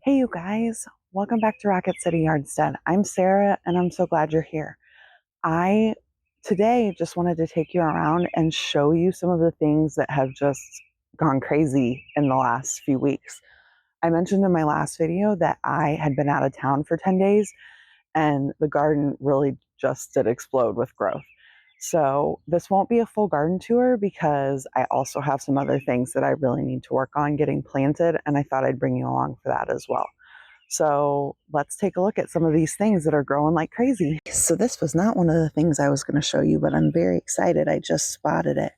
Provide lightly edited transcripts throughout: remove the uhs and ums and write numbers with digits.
Hey, you guys, welcome back to Rocket City Yardstead. I'm Sarah, and I'm so glad you're here. I today just wanted to take you around and show you some of the things that have just gone crazy in the last few weeks. I mentioned in my last video that I had been out of town for 10 days, and the garden really just did explode with growth. So, this won't be a full garden tour because I also have some other things that I really need to work on getting planted, and I thought I'd bring you along for that as well. So let's take a look at some of these things that are growing like crazy. So this was not one of the things I was going to show you, but I'm very excited. I just spotted it.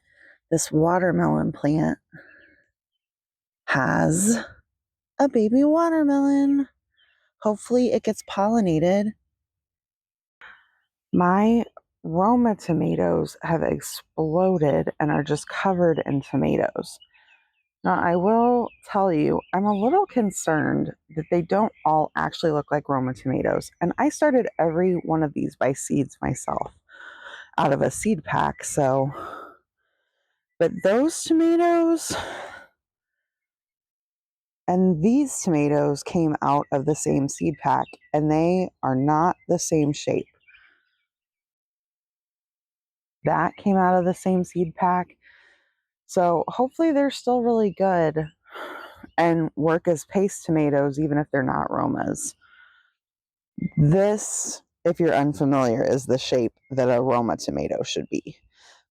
This watermelon plant has a baby watermelon. Hopefully it gets pollinated. My Roma tomatoes have exploded and are just covered in tomatoes. Now, I will tell you, I'm a little concerned that they don't all actually look like Roma tomatoes. And I started every one of these by seeds myself out of a seed pack. But those tomatoes and these tomatoes came out of the same seed pack, and they are not the same shape. That came out of the same seed pack. So hopefully they're still really good and work as paste tomatoes, even if they're not Romas. This, if you're unfamiliar, is the shape that a Roma tomato should be.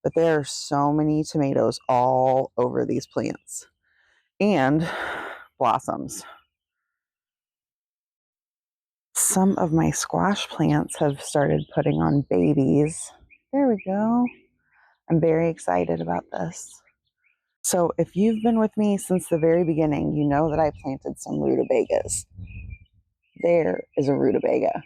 But there are so many tomatoes all over these plants and blossoms. Some of my squash plants have started putting on babies. There we go. I'm very excited about this. So if you've been with me since the very beginning, you know that I planted some rutabagas. There is a rutabaga.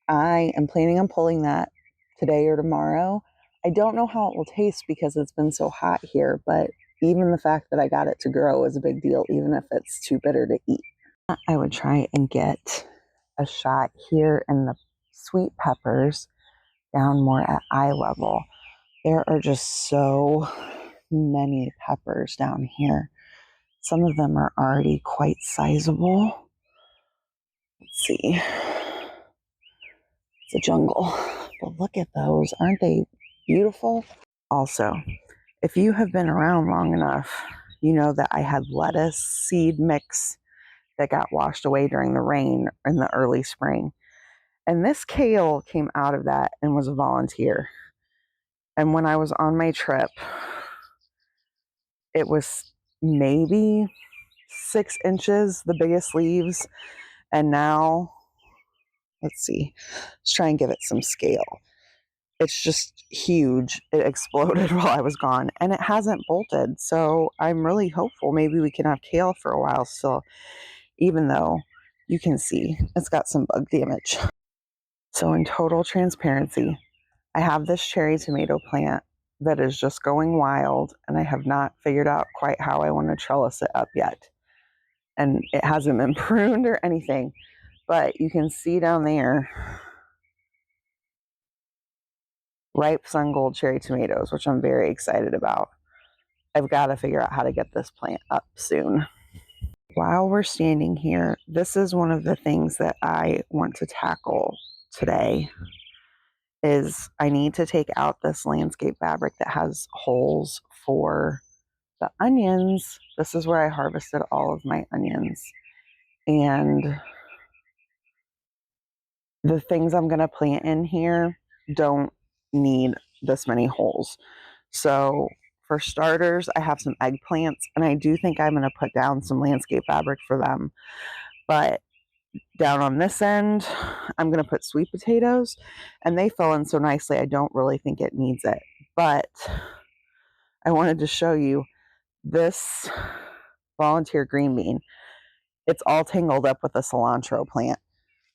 I am planning on pulling that today or tomorrow. I don't know how it will taste because it's been so hot here, but even the fact that I got it to grow is a big deal, even if it's too bitter to eat. I would try and get a shot here in the sweet peppers down more at eye level. There are just so many peppers down here. Some of them are already quite sizable. Let's see. It's a jungle. But look at those. Aren't they beautiful? Also, if you have been around long enough, you know that I had lettuce seed mix that got washed away during the rain in the early spring. And this kale came out of that and was a volunteer. And when I was on my trip, it was maybe 6 inches, the biggest leaves. And now, let's see, let's try and give it some scale. It's just huge. It exploded while I was gone, and it hasn't bolted. So I'm really hopeful maybe we can have kale for a while still, even though you can see it's got some bug damage. So in total transparency, I have this cherry tomato plant that is just going wild, and I have not figured out quite how I want to trellis it up yet. And it hasn't been pruned or anything, but you can see down there ripe sun gold cherry tomatoes, which I'm very excited about. I've got to figure out how to get this plant up soon. While we're standing here, this is one of the things that I want to tackle today is I need to take out this landscape fabric that has holes for the onions. This is where I harvested all of my onions. And the things I'm going to plant in here don't need this many holes. So for starters, I have some eggplants, and I do think I'm going to put down some landscape fabric for them. But down on this end, I'm going to put sweet potatoes, and they fill in so nicely, I don't really think it needs it. But I wanted to show you this volunteer green bean. It's all tangled up with a cilantro plant,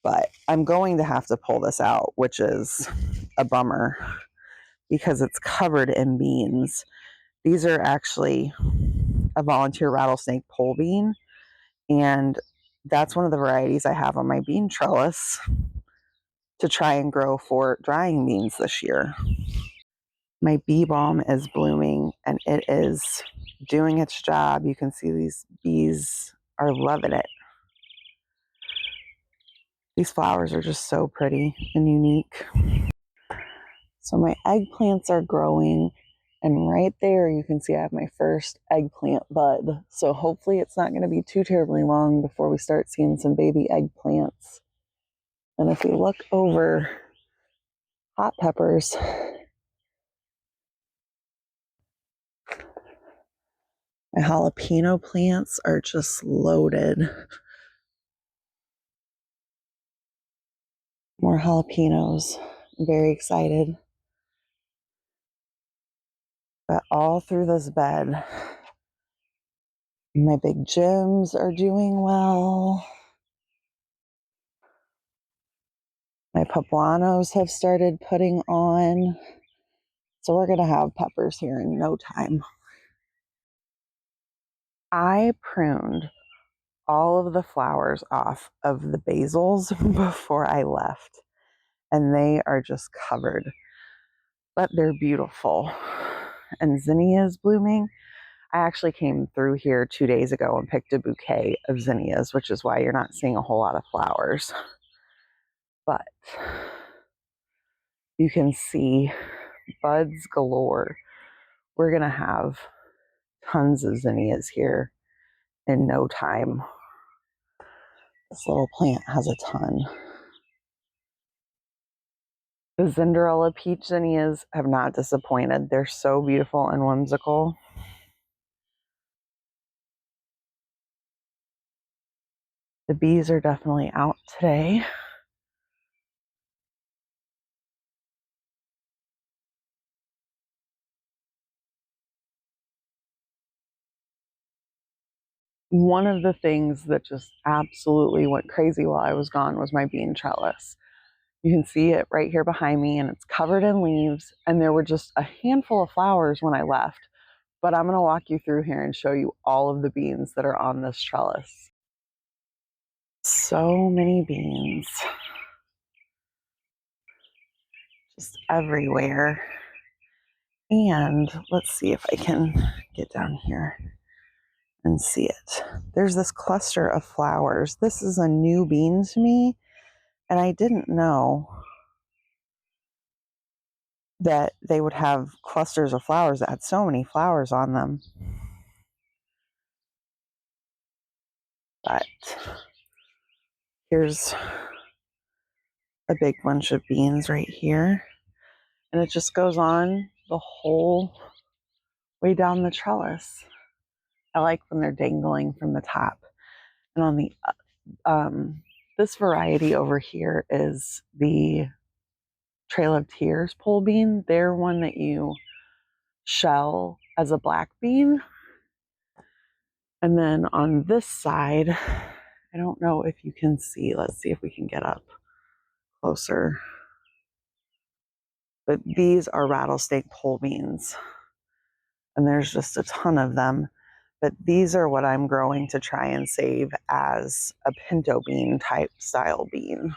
but I'm going to have to pull this out, which is a bummer because it's covered in beans. These are actually a volunteer rattlesnake pole bean, and that's one of the varieties I have on my bean trellis to try and grow for drying beans this year. My bee balm is blooming and it is doing its job. You can see these bees are loving it. These flowers are just so pretty and unique. So my eggplants are growing, and right there you can see I have my first eggplant bud. So hopefully it's not going to be too terribly long before we start seeing some baby eggplants. And if we look over hot peppers, my jalapeno plants are just loaded. More jalapenos. I'm very excited. But all through this bed, my big gems are doing well. My poblanos have started putting on. So we're going to have peppers here in no time. I pruned all of the flowers off of the basils before I left, and they are just covered. But they're beautiful. And zinnia is blooming. I actually came through here 2 days ago and picked a bouquet of zinnias, which is why you're not seeing a whole lot of flowers. But you can see buds galore. We're going to have tons of zinnias here in no time. This little plant has a ton. The Cinderella peach zinnias have not disappointed. They're so beautiful and whimsical. The bees are definitely out today. One of the things that just absolutely went crazy while I was gone was my bean trellis. You can see it right here behind me, and it's covered in leaves, and there were just a handful of flowers when I left. But I'm going to walk you through here and show you all of the beans that are on this trellis. So many beans. Just everywhere. And let's see if I can get down here and see it. There's this cluster of flowers. This is a new bean to me, and I didn't know that they would have clusters of flowers that had so many flowers on them. But here's a big bunch of beans right here, and it just goes on the whole way down the trellis. I like when they're dangling from the top. And on the this variety over here is the Trail of Tears pole bean. They're one that you shell as a black bean. And then on this side, I don't know if you can see. Let's see if we can get up closer. But these are rattlesnake pole beans. And there's just a ton of them. But these are what I'm growing to try and save as a pinto bean type style bean.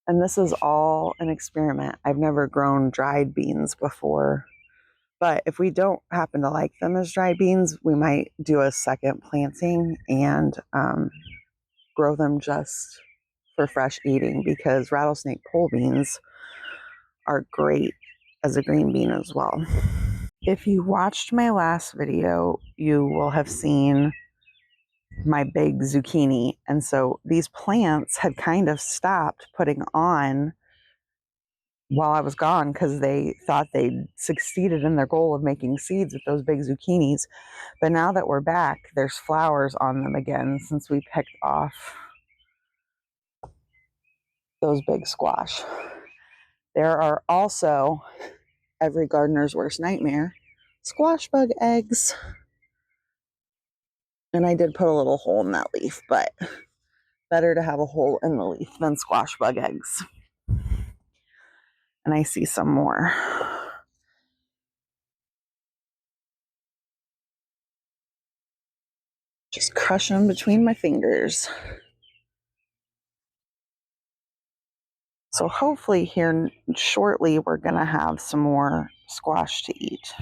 And this is all an experiment. I've never grown dried beans before. But if we don't happen to like them as dried beans, we might do a second planting and grow them just for fresh eating, because rattlesnake pole beans are great as a green bean as well. If you watched my last video, you will have seen my big zucchini. And so these plants had kind of stopped putting on while I was gone because they thought they'd succeeded in their goal of making seeds with those big zucchinis. But now that we're back, there's flowers on them again since we picked off those big squash. There are also, every gardener's worst nightmare, squash bug eggs. And I did put a little hole in that leaf, but better to have a hole in the leaf than squash bug eggs. And I see some more. Just crush them between my fingers. So hopefully here shortly we're going to have some more squash to eat.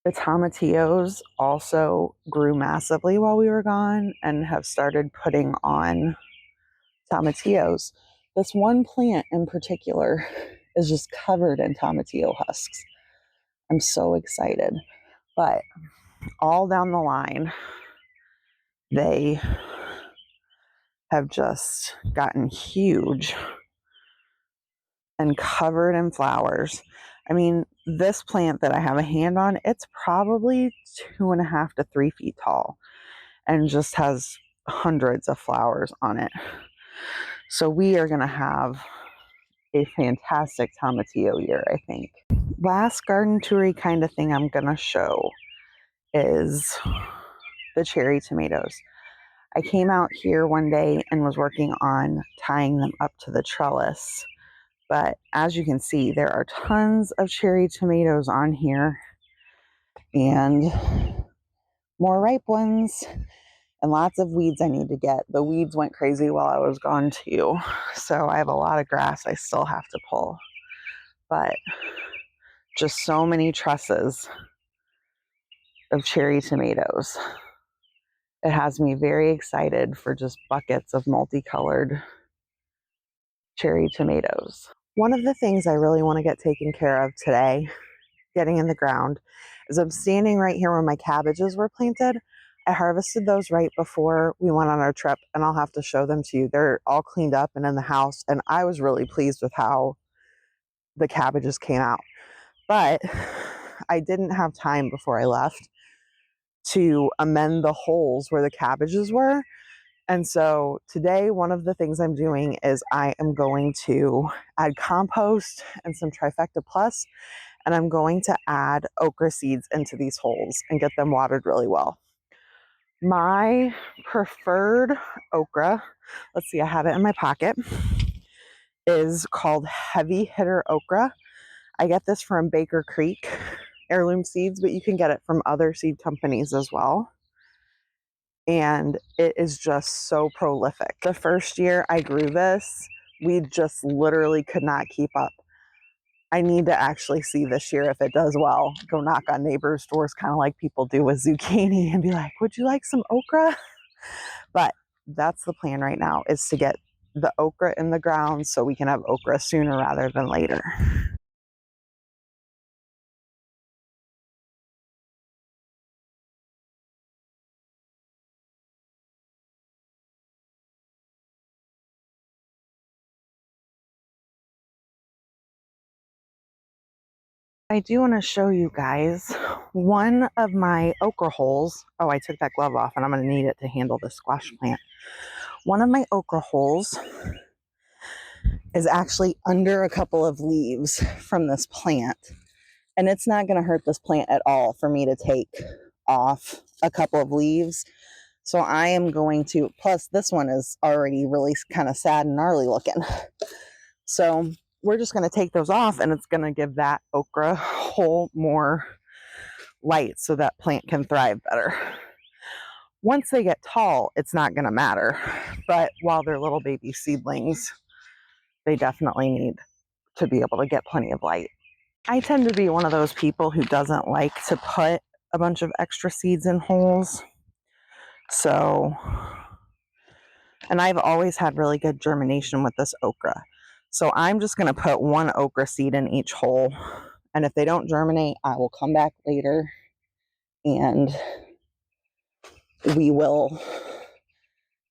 The tomatillos also grew massively while we were gone and have started putting on tomatillos. This one plant in particular is just covered in tomatillo husks. I'm so excited. But all down the line, they have just gotten huge and covered in flowers. I mean, this plant that I have a hand on, it's probably 2.5 to 3 feet tall and just has hundreds of flowers on it. So we are going to have a fantastic tomatillo year, I think. Last garden toury kind of thing I'm going to show is the cherry tomatoes. I came out here one day and was working on tying them up to the trellis. But as you can see, there are tons of cherry tomatoes on here and more ripe ones and lots of weeds I need to get. The weeds went crazy while I was gone too. So I have a lot of grass I still have to pull. But just so many trusses of cherry tomatoes. It has me very excited for just buckets of multicolored cherry tomatoes. One of the things I really want to get taken care of today, getting in the ground, is I'm standing right here where my cabbages were planted. I harvested those right before we went on our trip, and I'll have to show them to you. They're all cleaned up and in the house, and I was really pleased with how the cabbages came out. But I didn't have time before I left to amend the holes where the cabbages were. And so today, one of the things I'm doing is I am going to add compost and some Trifecta Plus, and I'm going to add okra seeds into these holes and get them watered really well. My preferred okra, let's see, I have it in my pocket, is called Heavy Hitter Okra. I get this from Baker Creek Heirloom Seeds, but you can get it from other seed companies as well. And it is just so prolific. The first year I grew this, we just literally could not keep up. I need to actually see this year if it does well. Go knock on neighbors' doors, kind of like people do with zucchini, and be like, would you like some okra? But that's the plan right now, is to get the okra in the ground so we can have okra sooner rather than later. I do want to show you guys one of my okra holes. Oh, I took that glove off and I'm going to need it to handle the squash plant. One of my okra holes is actually under a couple of leaves from this plant. And it's not going to hurt this plant at all for me to take off a couple of leaves. So I am going to, plus this one is already really kind of sad and gnarly looking. So we're just going to take those off, and it's going to give that okra hole more light so that plant can thrive better. Once they get tall, it's not going to matter. But while they're little baby seedlings, they definitely need to be able to get plenty of light. I tend to be one of those people who doesn't like to put a bunch of extra seeds in holes. So, and I've always had really good germination with this okra. So I'm just going to put one okra seed in each hole. And if they don't germinate, I will come back later and we will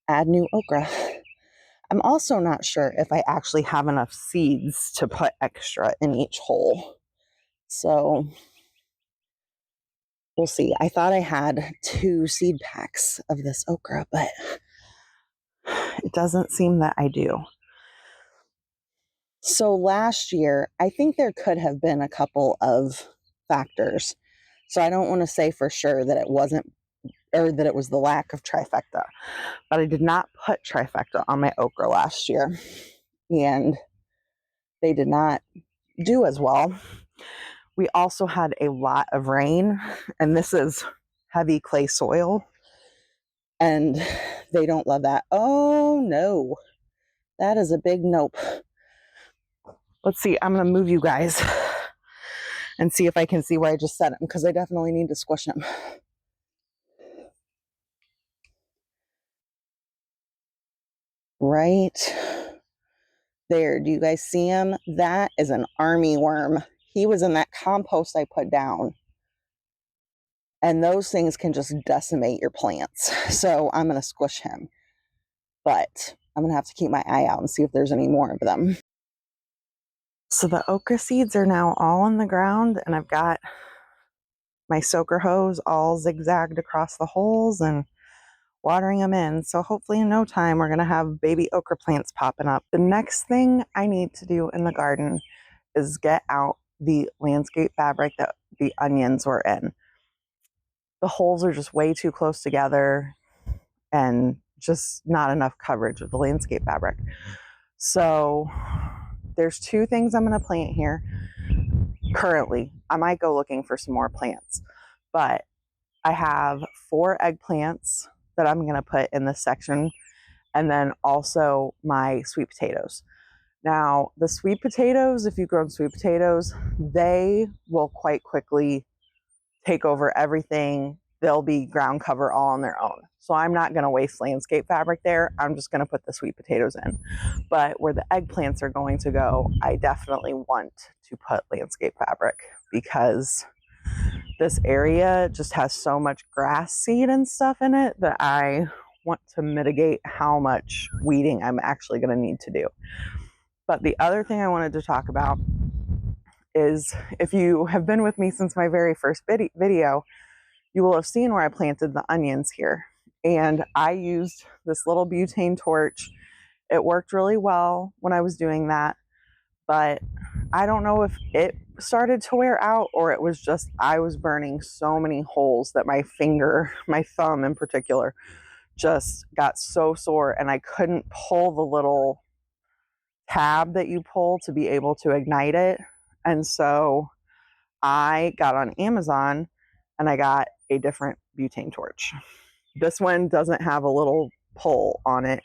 add new okra. I'm also not sure if I actually have enough seeds to put extra in each hole. So we'll see. I thought I had 2 seed packs of this okra, but it doesn't seem that I do. So last year, I think there could have been a couple of factors. So I don't want to say for sure that it wasn't, or that it was the lack of Trifecta, but I did not put Trifecta on my okra last year, and they did not do as well. We also had a lot of rain, and this is heavy clay soil, and they don't love that. Oh no, that is a big nope. Let's see, I'm going to move you guys and see if I can see where I just set him, because I definitely need to squish him. Right there. Do you guys see him? That is an army worm. He was in that compost I put down. And those things can just decimate your plants. So I'm going to squish him. But I'm going to have to keep my eye out and see if there's any more of them. So the okra seeds are now all on the ground, and I've got my soaker hose all zigzagged across the holes and watering them in. So hopefully in no time we're going to have baby okra plants popping up. The next thing I need to do in the garden is get out the landscape fabric that the onions were in. The holes are just way too close together and just not enough coverage of the landscape fabric. So there's two things I'm going to plant here currently. I might go looking for some more plants, but I have 4 eggplants that I'm going to put in this section, and then also my sweet potatoes. Now, the sweet potatoes, if you've grown sweet potatoes, they will quite quickly take over everything. They'll be ground cover all on their own. So I'm not going to waste landscape fabric there. I'm just going to put the sweet potatoes in. But where the eggplants are going to go, I definitely want to put landscape fabric, because this area just has so much grass seed and stuff in it that I want to mitigate how much weeding I'm actually going to need to do. But the other thing I wanted to talk about is, if you have been with me since my very first video, you will have seen where I planted the onions here. And I used this little butane torch. It worked really well when I was doing that, but I don't know if it started to wear out or it was just I was burning so many holes that my finger, my thumb in particular, just got so sore, and I couldn't pull the little tab that you pull to be able to ignite it. And so I got on Amazon and I got a different butane torch. This one doesn't have a little pull on it.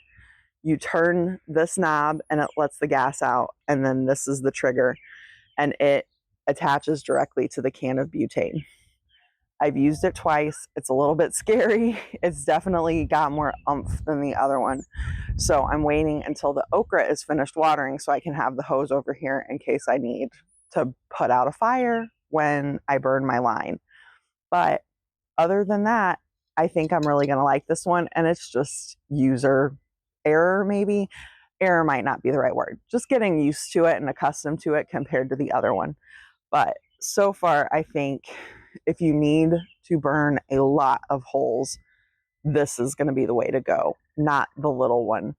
You turn this knob and it lets the gas out, and then this is the trigger, and it attaches directly to the can of butane. I've used it twice. It's a little bit scary. It's definitely got more oomph than the other one. So I'm waiting until the okra is finished watering so I can have the hose over here in case I need to put out a fire when I burn my line. But other than that, I think I'm really going to like this one, and it's just user error, maybe. Error might not be the right word. Just getting used to it and accustomed to it compared to the other one. But so far, I think if you need to burn a lot of holes, this is going to be the way to go, not the little one.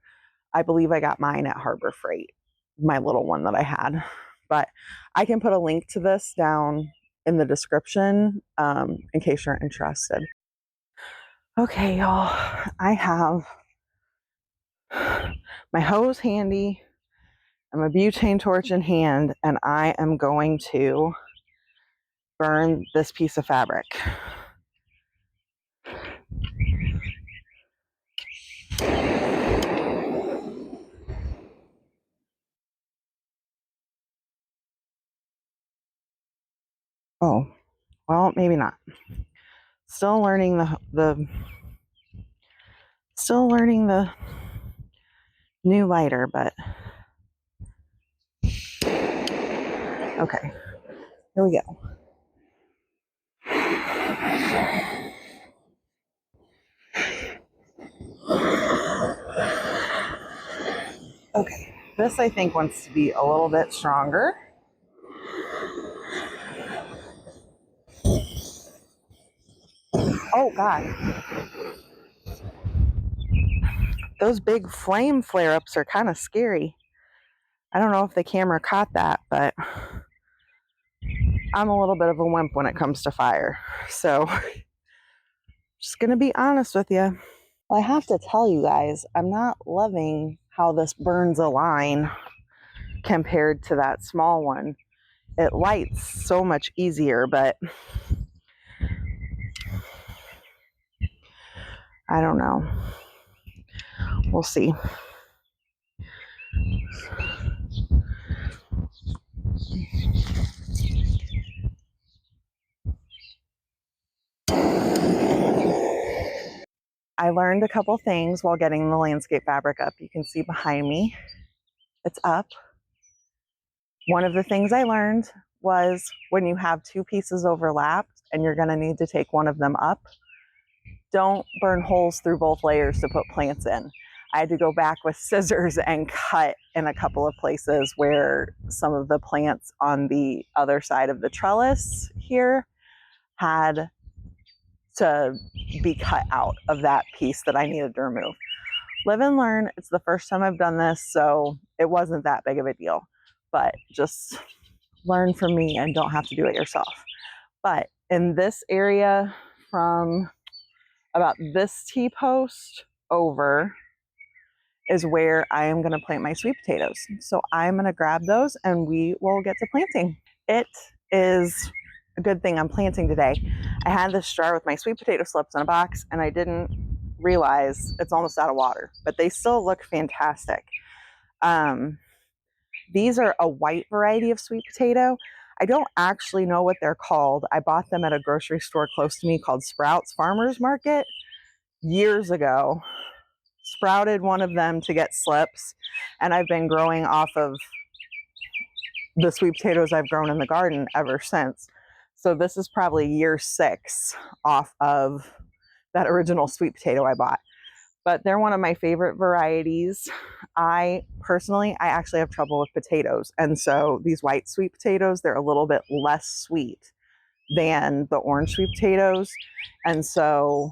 I believe I got mine at Harbor Freight, my little one that I had. But I can put a link to this down in the description in case you're interested. Okay, y'all, I have my hose handy and my butane torch in hand, and I am going to burn this piece of fabric. Oh, well, maybe not. Still learning the new lighter, but okay, here we go. Okay, this I think wants to be a little bit stronger. Oh God, those big flame flare-ups are kind of scary. I don't know if the camera caught that, but I'm a little bit of a wimp when it comes to fire. So just gonna be honest with you. Well, I have to tell you guys, I'm not loving how this burns a line compared to that small one. It lights so much easier, but I don't know. We'll see. I learned a couple things while getting the landscape fabric up. You can see behind me, it's up. One of the things I learned was when you have two pieces overlapped and you're going to need to take one of them up, don't burn holes through both layers to put plants in. I had to go back with scissors and cut in a couple of places where some of the plants on the other side of the trellis here had to be cut out of that piece that I needed to remove. Live and learn. It's the first time I've done this, so it wasn't that big of a deal. But just learn from me and don't have to do it yourself. But in this area from about this T-post over is where I am going to plant my sweet potatoes. So I'm going to grab those and we will get to planting. It is a good thing I'm planting today. I had this jar with my sweet potato slips in a box and I didn't realize it's almost out of water, but they still look fantastic. These are a white variety of sweet potato. I don't actually know what they're called. I bought them at a grocery store close to me called Sprouts Farmers Market years ago. Sprouted one of them to get slips, and I've been growing off of the sweet potatoes I've grown in the garden ever since. So this is probably year 6 off of that original sweet potato I bought. But they're one of my favorite varieties. I actually have trouble with potatoes. And so these white sweet potatoes, they're a little bit less sweet than the orange sweet potatoes. And so,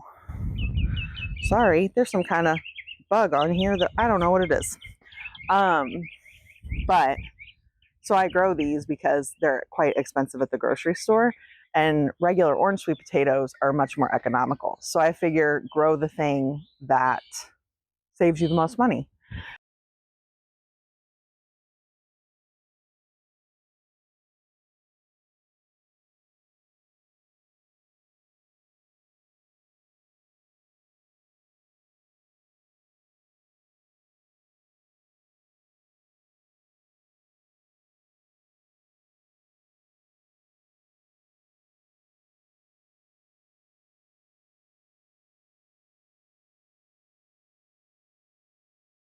sorry, there's some kind of bug on here that I don't know what it is. But so I grow these because they're quite expensive at the grocery store. And regular orange sweet potatoes are much more economical. So I figure grow the thing that saves you the most money.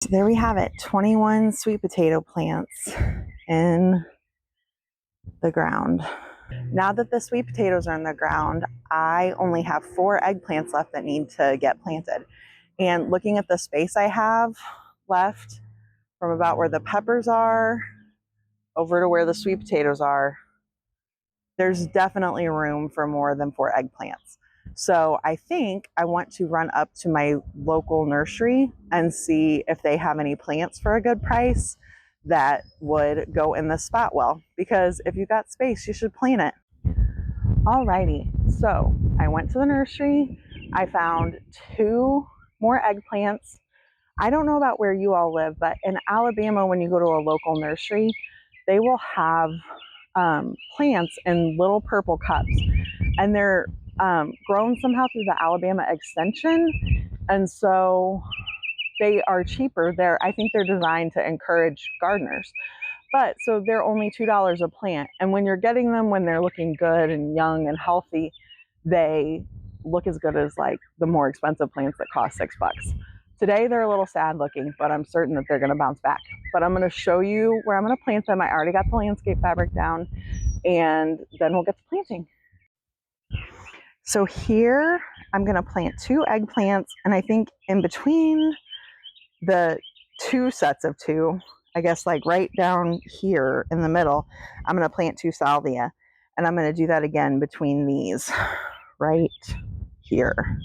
So there we have it, 21 sweet potato plants in the ground. Now that the sweet potatoes are in the ground, I only have 4 eggplants left that need to get planted. And looking at the space I have left from about where the peppers are over to where the sweet potatoes are, there's definitely room for more than 4 eggplants. So I think I want to run up to my local nursery and see if they have any plants for a good price that would go in this spot well. Because if you got space, you should plant it. Alrighty, so I went to the nursery. I found 2 more eggplants. I don't know about where you all live, but in Alabama, when you go to a local nursery, they will have plants in little purple cups, and they're grown somehow through the Alabama Extension, and so they are cheaper. I think they're designed to encourage gardeners. But so they're only $2 a plant. And when you're getting them when they're looking good and young and healthy, they look as good as like the more expensive plants that cost $6. Today they're a little sad looking, but I'm certain that they're going to bounce back. But I'm going to show you where I'm going to plant them. I already got the landscape fabric down, and then we'll get to planting. So here I'm going to plant 2 eggplants, and I think in between the 2 sets of 2, I guess like right down here in the middle, I'm going to plant 2 salvia, and I'm going to do that again between these right here.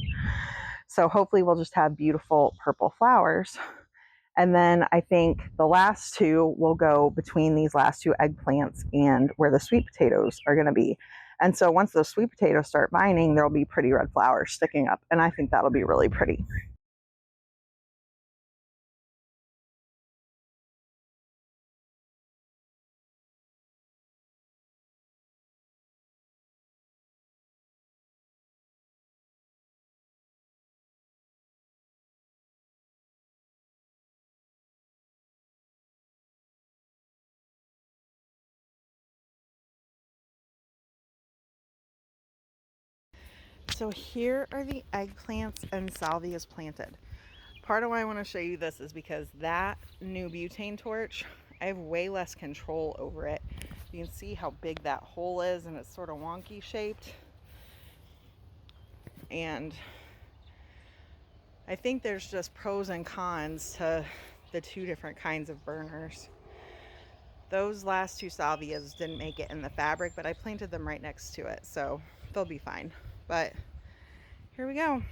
So hopefully we'll just have beautiful purple flowers. And then I think the last 2 will go between these last 2 eggplants and where the sweet potatoes are going to be. And so once those sweet potatoes start vining, there'll be pretty red flowers sticking up, and I think that'll be really pretty. So here are the eggplants and salvias planted. Part of why I want to show you this is because that new butane torch, I have way less control over it. You can see how big that hole is, and it's sort of wonky shaped. And I think there's just pros and cons to the two different kinds of burners. Those last two salvias didn't make it in the fabric, but I planted them right next to it, so they'll be fine. But here we go.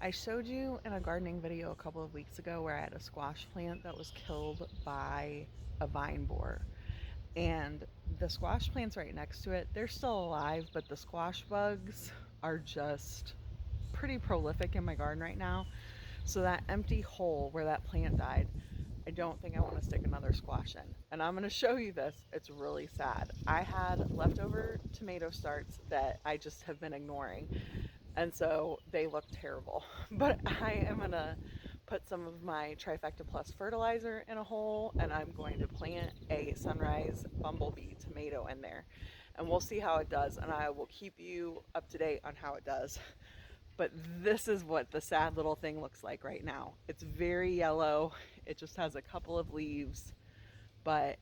I showed you in a gardening video a couple of weeks ago where I had a squash plant that was killed by a vine borer. And the squash plants right next to it, they're still alive, but the squash bugs are just pretty prolific in my garden right now. So that empty hole where that plant died, I don't think I want to stick another squash in. And I'm going to show you this. It's really sad. I had leftover tomato starts that I just have been ignoring. And so they look terrible. But I am going to put some of my Trifecta Plus fertilizer in a hole, and I'm going to plant a Sunrise Bumblebee tomato in there. And we'll see how it does, and I will keep you up to date on how it does. But this is what the sad little thing looks like right now. It's very yellow. It just has a couple of leaves, but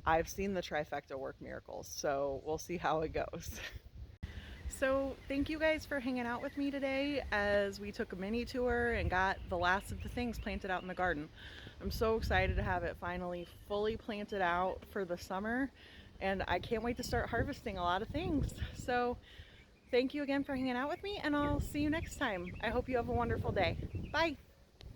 I've seen the Trifecta work miracles, so we'll see how it goes. So thank you guys for hanging out with me today as we took a mini tour and got the last of the things planted out in the garden. I'm so excited to have it finally fully planted out for the summer, and I can't wait to start harvesting a lot of things. So thank you again for hanging out with me, and I'll see you next time. I hope you have a wonderful day. Bye.